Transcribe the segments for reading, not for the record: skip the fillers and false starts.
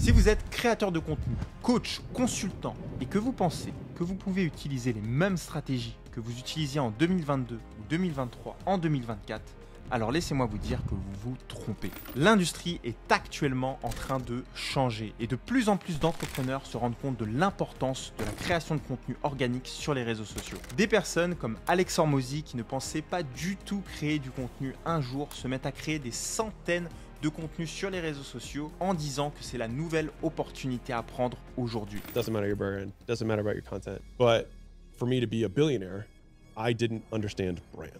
Si vous êtes créateur de contenu, coach, consultant et que vous pensez que vous pouvez utiliser les mêmes stratégies que vous utilisiez en 2022 ou 2023 en 2024, alors laissez-moi vous dire que vous vous trompez. L'industrie est actuellement en train de changer et de plus en plus d'entrepreneurs se rendent compte de l'importance de la création de contenu organique sur les réseaux sociaux. Des personnes comme Alex Hormozi qui ne pensaient pas du tout créer du contenu un jour se mettent à créer des centaines de contenus sur les réseaux sociaux en disant que c'est la nouvelle opportunité à prendre aujourd'hui. Doesn't matter your brand, doesn't matter about your content. But for me to be a billionaire, I didn't understand brand.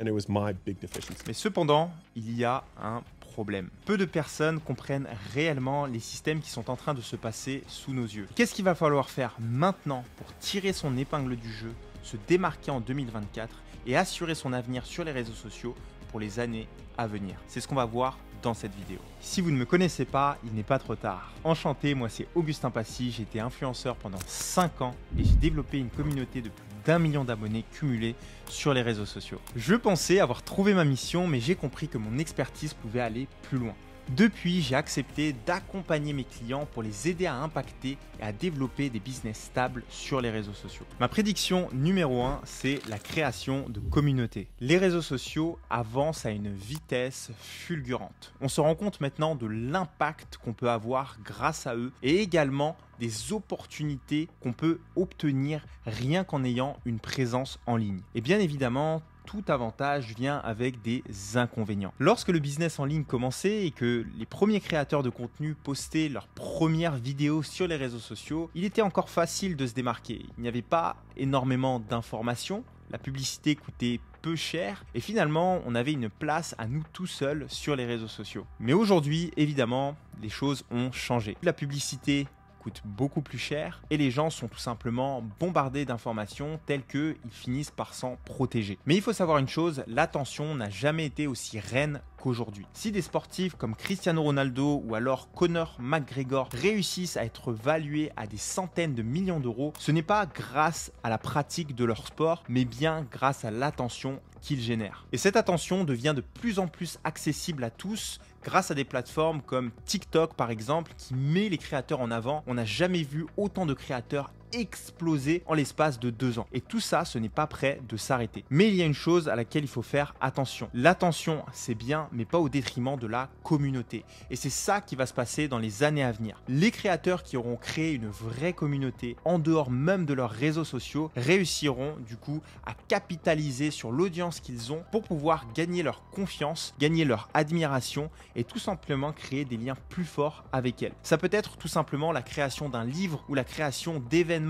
And it was my big deficiency. Mais cependant, il y a un problème. Peu de personnes comprennent réellement les systèmes qui sont en train de se passer sous nos yeux. Qu'est-ce qu'il va falloir faire maintenant pour tirer son épingle du jeu, se démarquer en 2024 et assurer son avenir sur les réseaux sociaux pour les années à venir? C'est ce qu'on va voir dans cette vidéo. Si vous ne me connaissez pas, il n'est pas trop tard. Enchanté, moi c'est Augustin Passy, j'ai été influenceur pendant 5 ans et j'ai développé une communauté de plus d'1 million d'abonnés cumulés sur les réseaux sociaux. Je pensais avoir trouvé ma mission, mais j'ai compris que mon expertise pouvait aller plus loin. Depuis, j'ai accepté d'accompagner mes clients pour les aider à impacter et à développer des business stables sur les réseaux sociaux. Ma prédiction numéro 1, c'est la création de communautés. Les réseaux sociaux avancent à une vitesse fulgurante. On se rend compte maintenant de l'impact qu'on peut avoir grâce à eux et également des opportunités qu'on peut obtenir rien qu'en ayant une présence en ligne. Et bien évidemment, tout avantage vient avec des inconvénients. Lorsque le business en ligne commençait et que les premiers créateurs de contenu postaient leurs premières vidéos sur les réseaux sociaux, il était encore facile de se démarquer. Il n'y avait pas énormément d'informations, la publicité coûtait peu cher et finalement on avait une place à nous tout seuls sur les réseaux sociaux. Mais aujourd'hui, évidemment, les choses ont changé. La publicité coûte beaucoup plus cher et les gens sont tout simplement bombardés d'informations telles qu'ils finissent par s'en protéger. Mais il faut savoir une chose, l'attention n'a jamais été aussi reine qu'aujourd'hui. Si des sportifs comme Cristiano Ronaldo ou alors Conor McGregor réussissent à être valués à des centaines de millions d'euros, ce n'est pas grâce à la pratique de leur sport, mais bien grâce à l'attention qu'ils génèrent. Et cette attention devient de plus en plus accessible à tous grâce à des plateformes comme TikTok par exemple qui met les créateurs en avant. On n'a jamais vu autant de créateurs exploser en l'espace de 2 ans. Et tout ça, ce n'est pas prêt de s'arrêter. Mais il y a une chose à laquelle il faut faire attention. L'attention, c'est bien, mais pas au détriment de la communauté. Et c'est ça qui va se passer dans les années à venir. Les créateurs qui auront créé une vraie communauté en dehors même de leurs réseaux sociaux réussiront du coup à capitaliser sur l'audience qu'ils ont pour pouvoir gagner leur confiance, gagner leur admiration et tout simplement créer des liens plus forts avec elles. Ça peut être tout simplement la création d'un livre ou la création d'événements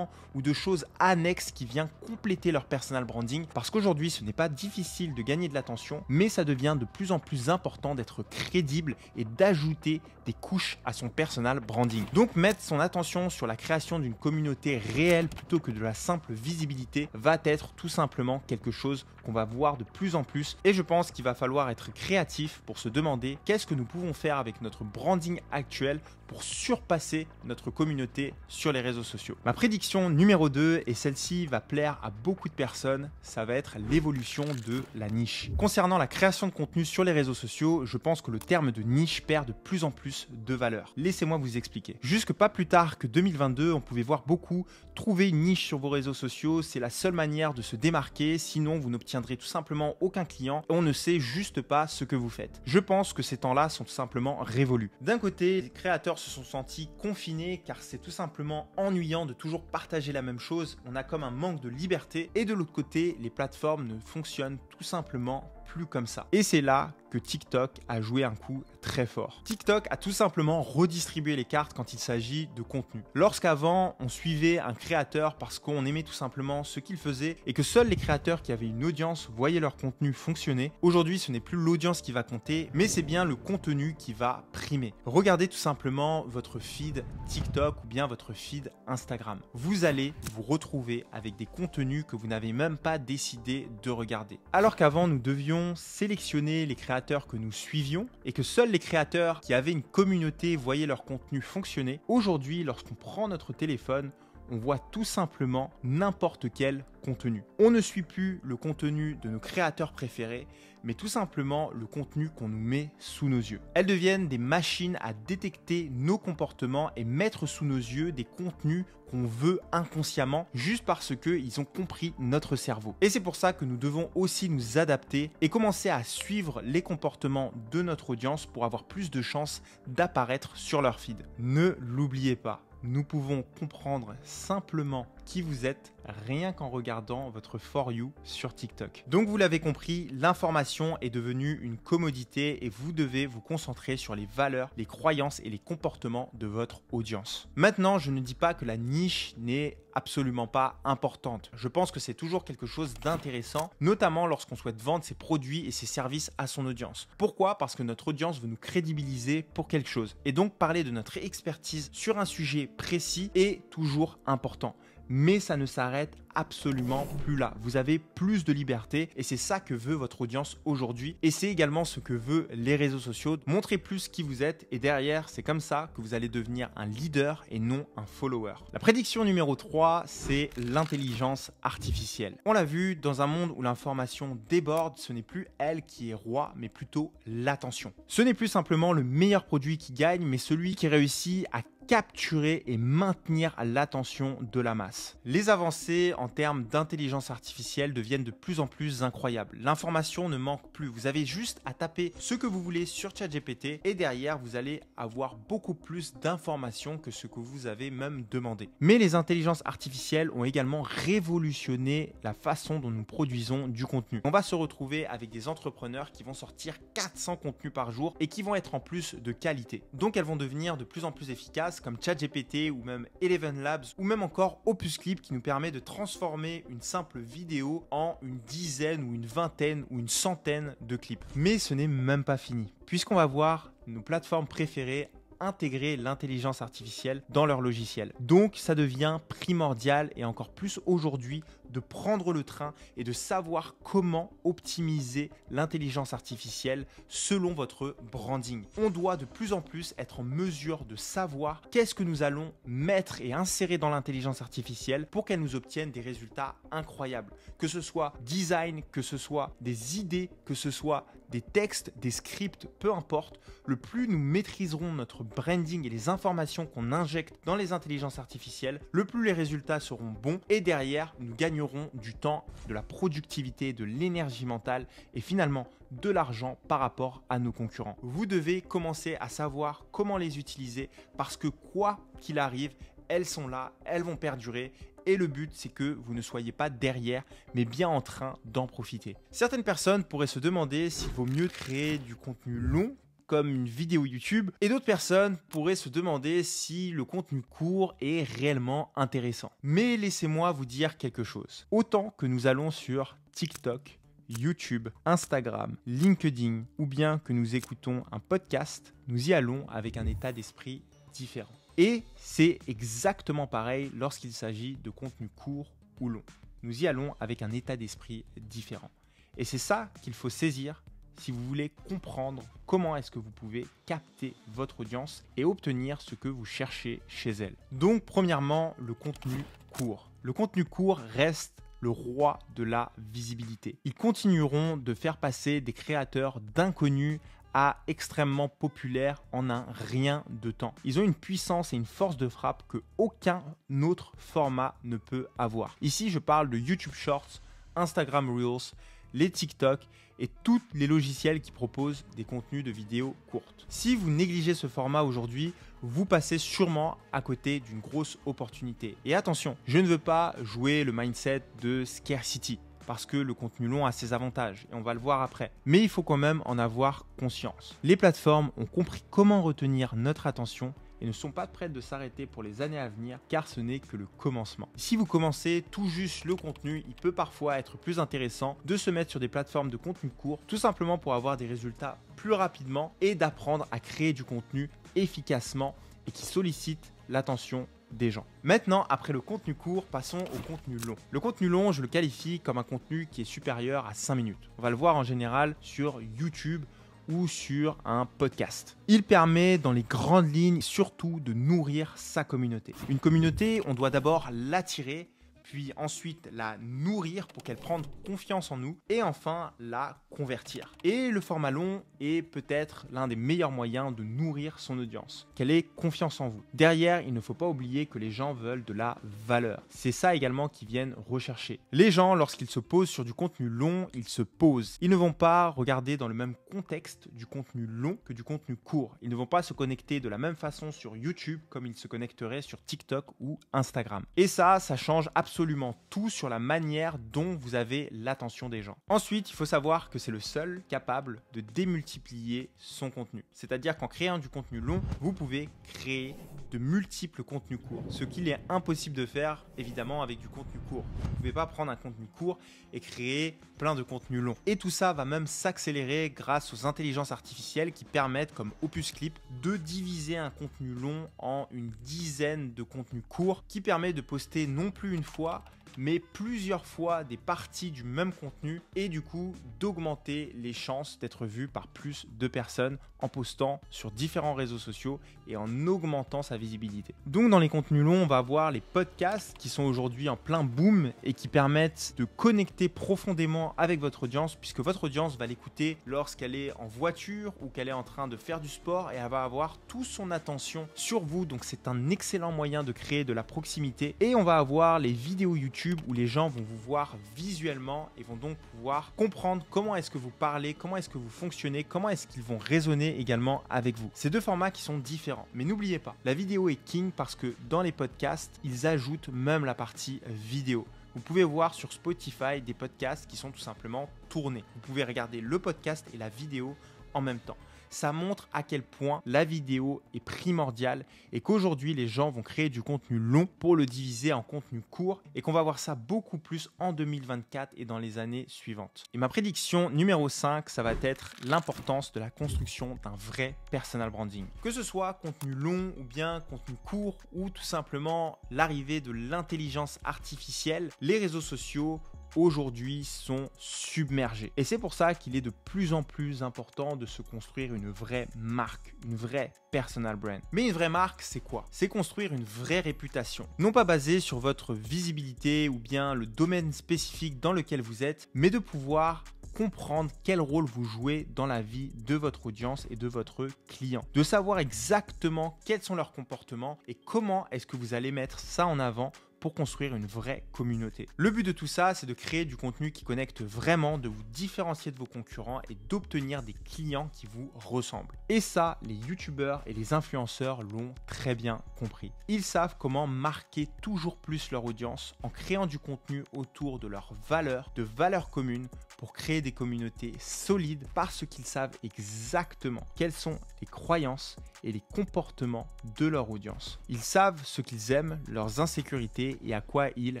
ou de choses annexes qui viennent compléter leur personal branding parce qu'aujourd'hui ce n'est pas difficile de gagner de l'attention mais ça devient de plus en plus important d'être crédible et d'ajouter des couches à son personal branding. Donc mettre son attention sur la création d'une communauté réelle plutôt que de la simple visibilité va être tout simplement quelque chose qu'on va voir de plus en plus et je pense qu'il va falloir être créatif pour se demander qu'est-ce que nous pouvons faire avec notre branding actuel pour surpasser notre communauté sur les réseaux sociaux. Ma prédiction numéro 2, et celle-ci va plaire à beaucoup de personnes, ça va être l'évolution de la niche. Concernant la création de contenu sur les réseaux sociaux, je pense que le terme de niche perd de plus en plus de valeur. Laissez-moi vous expliquer. Jusque pas plus tard que 2022, on pouvait voir beaucoup trouver une niche sur vos réseaux sociaux, c'est la seule manière de se démarquer, sinon vous n'obtiendrez tout simplement aucun client et on ne sait juste pas ce que vous faites. Je pense que ces temps-là sont tout simplement révolus. D'un côté, les créateurs se sont sentis confinés car c'est tout simplement ennuyant de toujours partager la même chose, on a comme un manque de liberté et de l'autre côté, les plateformes ne fonctionnent tout simplement plus comme ça. Et c'est là que TikTok a joué un coup très fort. TikTok a tout simplement redistribué les cartes quand il s'agit de contenu. Lorsqu'avant, on suivait un créateur parce qu'on aimait tout simplement ce qu'il faisait et que seuls les créateurs qui avaient une audience voyaient leur contenu fonctionner, aujourd'hui ce n'est plus l'audience qui va compter, mais c'est bien le contenu qui va primer. Regardez tout simplement votre feed TikTok ou bien votre feed Instagram. Vous allez vous retrouver avec des contenus que vous n'avez même pas décidé de regarder. Alors qu'avant, nous devions sélectionner les créateurs que nous suivions et que seuls les créateurs qui avaient une communauté voyaient leur contenu fonctionner. Aujourd'hui, lorsqu'on prend notre téléphone, on voit tout simplement n'importe quel contenu. On ne suit plus le contenu de nos créateurs préférés, mais tout simplement le contenu qu'on nous met sous nos yeux. Elles deviennent des machines à détecter nos comportements et mettre sous nos yeux des contenus qu'on veut inconsciemment juste parce qu'ils ont compris notre cerveau. Et c'est pour ça que nous devons aussi nous adapter et commencer à suivre les comportements de notre audience pour avoir plus de chances d'apparaître sur leur feed. Ne l'oubliez pas. Nous pouvons comprendre simplement qui vous êtes rien qu'en regardant votre For You sur TikTok. Donc vous l'avez compris, l'information est devenue une commodité et vous devez vous concentrer sur les valeurs, les croyances et les comportements de votre audience. Maintenant, je ne dis pas que la niche n'est absolument pas importante. Je pense que c'est toujours quelque chose d'intéressant, notamment lorsqu'on souhaite vendre ses produits et ses services à son audience. Pourquoi ? Parce que notre audience veut nous crédibiliser pour quelque chose. Et donc parler de notre expertise sur un sujet précis est toujours important. Mais ça ne s'arrête absolument plus là. Vous avez plus de liberté et c'est ça que veut votre audience aujourd'hui. Et c'est également ce que veut les réseaux sociaux. Montrez plus qui vous êtes et derrière, c'est comme ça que vous allez devenir un leader et non un follower. La prédiction numéro 3, c'est l'intelligence artificielle. On l'a vu, dans un monde où l'information déborde, ce n'est plus elle qui est roi, mais plutôt l'attention. Ce n'est plus simplement le meilleur produit qui gagne, mais celui qui réussit à capturer et maintenir l'attention de la masse. Les avancées en termes d'intelligence artificielle deviennent de plus en plus incroyables. L'information ne manque plus. Vous avez juste à taper ce que vous voulez sur ChatGPT et derrière, vous allez avoir beaucoup plus d'informations que ce que vous avez même demandé. Mais les intelligences artificielles ont également révolutionné la façon dont nous produisons du contenu. On va se retrouver avec des entrepreneurs qui vont sortir 400 contenus par jour et qui vont être en plus de qualité. Donc elles vont devenir de plus en plus efficaces comme ChatGPT ou même Eleven Labs ou même encore Opus Clip qui nous permet de transformer une simple vidéo en une dizaine ou une vingtaine ou une centaine de clips. Mais ce n'est même pas fini puisqu'on va voir nos plateformes préférées intégrer l'intelligence artificielle dans leur logiciel. Donc ça devient primordial et encore plus aujourd'hui de prendre le train et de savoir comment optimiser l'intelligence artificielle selon votre branding. On doit de plus en plus être en mesure de savoir qu'est-ce que nous allons mettre et insérer dans l'intelligence artificielle pour qu'elle nous obtienne des résultats incroyables. Que ce soit design, que ce soit des idées, que ce soit des textes, des scripts, peu importe, le plus nous maîtriserons notre branding et les informations qu'on injecte dans les intelligences artificielles, le plus les résultats seront bons et derrière, nous gagnerons du temps, de la productivité, de l'énergie mentale et finalement de l'argent par rapport à nos concurrents. Vous devez commencer à savoir comment les utiliser parce que quoi qu'il arrive, elles sont là, elles vont perdurer. Et le but, c'est que vous ne soyez pas derrière, mais bien en train d'en profiter. Certaines personnes pourraient se demander s'il vaut mieux créer du contenu long, comme une vidéo YouTube, et d'autres personnes pourraient se demander si le contenu court est réellement intéressant. Mais laissez-moi vous dire quelque chose. Autant que nous allons sur TikTok, YouTube, Instagram, LinkedIn, ou bien que nous écoutons un podcast, nous y allons avec un état d'esprit différent. Et c'est exactement pareil lorsqu'il s'agit de contenu court ou long. Nous y allons avec un état d'esprit différent. Et c'est ça qu'il faut saisir si vous voulez comprendre comment est-ce que vous pouvez capter votre audience et obtenir ce que vous cherchez chez elle. Donc premièrement, le contenu court. Le contenu court reste le roi de la visibilité. Ils continueront de faire passer des créateurs d'inconnus à extrêmement populaires en un rien de temps. Ils ont une puissance et une force de frappe que aucun autre format ne peut avoir. Ici, je parle de YouTube Shorts, Instagram Reels, les TikTok et tous les logiciels qui proposent des contenus de vidéos courtes. Si vous négligez ce format aujourd'hui, vous passez sûrement à côté d'une grosse opportunité. Et attention, je ne veux pas jouer le mindset de scarcity parce que le contenu long a ses avantages et on va le voir après. Mais il faut quand même en avoir conscience. Les plateformes ont compris comment retenir notre attention et ne sont pas prêtes de s'arrêter pour les années à venir car ce n'est que le commencement. Si vous commencez tout juste le contenu, il peut parfois être plus intéressant de se mettre sur des plateformes de contenu court tout simplement pour avoir des résultats plus rapidement et d'apprendre à créer du contenu efficacement et qui sollicite l'attention des gens. Maintenant, après le contenu court, passons au contenu long. Le contenu long, je le qualifie comme un contenu qui est supérieur à 5 minutes. On va le voir en général sur YouTube ou sur un podcast. Il permet dans les grandes lignes surtout de nourrir sa communauté. Une communauté, on doit d'abord l'attirer, puis ensuite la nourrir pour qu'elle prenne confiance en nous et enfin la convertir. Et le format long est peut-être l'un des meilleurs moyens de nourrir son audience, qu'elle ait confiance en vous. Derrière, il ne faut pas oublier que les gens veulent de la valeur. C'est ça également qu'ils viennent rechercher. Les gens, lorsqu'ils se posent sur du contenu long, ils se posent. Ils ne vont pas regarder dans le même contexte du contenu long que du contenu court. Ils ne vont pas se connecter de la même façon sur YouTube comme ils se connecteraient sur TikTok ou Instagram. Et ça change absolument tout sur la manière dont vous avez l'attention des gens. Ensuite, il faut savoir que c'est le seul capable de démultiplier son contenu. C'est-à-dire qu'en créant du contenu long, vous pouvez créer de multiples contenus courts. Ce qu'il est impossible de faire, évidemment, avec du contenu court. Vous ne pouvez pas prendre un contenu court et créer plein de contenus longs. Et tout ça va même s'accélérer grâce aux intelligences artificielles qui permettent, comme Opus Clip, de diviser un contenu long en une dizaine de contenus courts qui permet de poster non plus une fois, mais plusieurs fois des parties du même contenu et du coup d'augmenter les chances d'être vu par plus de personnes en postant sur différents réseaux sociaux et en augmentant sa visibilité. Donc dans les contenus longs, on va avoir les podcasts qui sont aujourd'hui en plein boom et qui permettent de connecter profondément avec votre audience puisque votre audience va l'écouter lorsqu'elle est en voiture ou qu'elle est en train de faire du sport et elle va avoir toute son attention sur vous. Donc c'est un excellent moyen de créer de la proximité et on va avoir les vidéos YouTube où les gens vont vous voir visuellement et vont donc pouvoir comprendre comment est-ce que vous parlez, comment est-ce que vous fonctionnez, comment est-ce qu'ils vont résonner également avec vous. C'est deux formats qui sont différents. Mais n'oubliez pas, la vidéo est king parce que dans les podcasts, ils ajoutent même la partie vidéo. Vous pouvez voir sur Spotify des podcasts qui sont tout simplement tournés. Vous pouvez regarder le podcast et la vidéo en même temps. Ça montre à quel point la vidéo est primordiale et qu'aujourd'hui les gens vont créer du contenu long pour le diviser en contenu court et qu'on va voir ça beaucoup plus en 2024 et dans les années suivantes. Et ma prédiction numéro 5, ça va être l'importance de la construction d'un vrai personal branding. Que ce soit contenu long ou bien contenu court ou tout simplement l'arrivée de l'intelligence artificielle, les réseaux sociaux aujourd'hui sont submergés. Et c'est pour ça qu'il est de plus en plus important de se construire une vraie marque, une vraie personal brand. Mais une vraie marque, c'est quoi? C'est construire une vraie réputation. Non pas basée sur votre visibilité ou bien le domaine spécifique dans lequel vous êtes, mais de pouvoir comprendre quel rôle vous jouez dans la vie de votre audience et de votre client. De savoir exactement quels sont leurs comportements et comment est-ce que vous allez mettre ça en avant pour construire une vraie communauté. Le but de tout ça, c'est de créer du contenu qui connecte vraiment, de vous différencier de vos concurrents et d'obtenir des clients qui vous ressemblent. Et ça, les youtubeurs et les influenceurs l'ont très bien compris. Ils savent comment marquer toujours plus leur audience en créant du contenu autour de leurs valeurs, de valeurs communes pour créer des communautés solides parce qu'ils savent exactement quelles sont les croyances et les comportements de leur audience. Ils savent ce qu'ils aiment, leurs insécurités et à quoi ils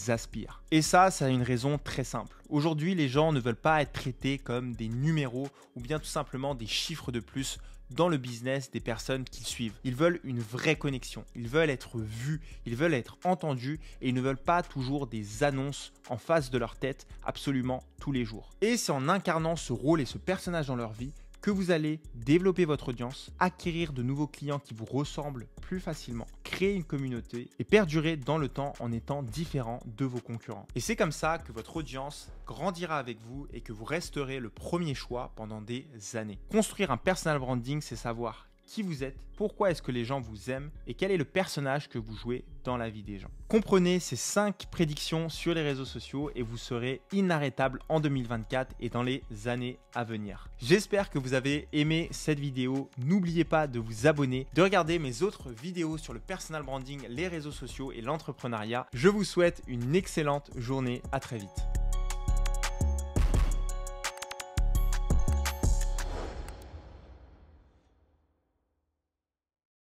aspirent. Et ça a une raison très simple. Aujourd'hui, les gens ne veulent pas être traités comme des numéros ou bien tout simplement des chiffres de plus dans le business des personnes qu'ils suivent. Ils veulent une vraie connexion, ils veulent être vus, ils veulent être entendus et ils ne veulent pas toujours des annonces en face de leur tête absolument tous les jours. Et c'est en incarnant ce rôle et ce personnage dans leur vie que vous allez développer votre audience, acquérir de nouveaux clients qui vous ressemblent plus facilement, créer une communauté et perdurer dans le temps en étant différent de vos concurrents. Et c'est comme ça que votre audience grandira avec vous et que vous resterez le premier choix pendant des années. Construire un personal branding, c'est savoir qui vous êtes, pourquoi est-ce que les gens vous aiment et quel est le personnage que vous jouez dans la vie des gens. Comprenez ces 5 prédictions sur les réseaux sociaux et vous serez inarrêtable en 2024 et dans les années à venir. J'espère que vous avez aimé cette vidéo. N'oubliez pas de vous abonner, de regarder mes autres vidéos sur le personal branding, les réseaux sociaux et l'entrepreneuriat. Je vous souhaite une excellente journée. À très vite.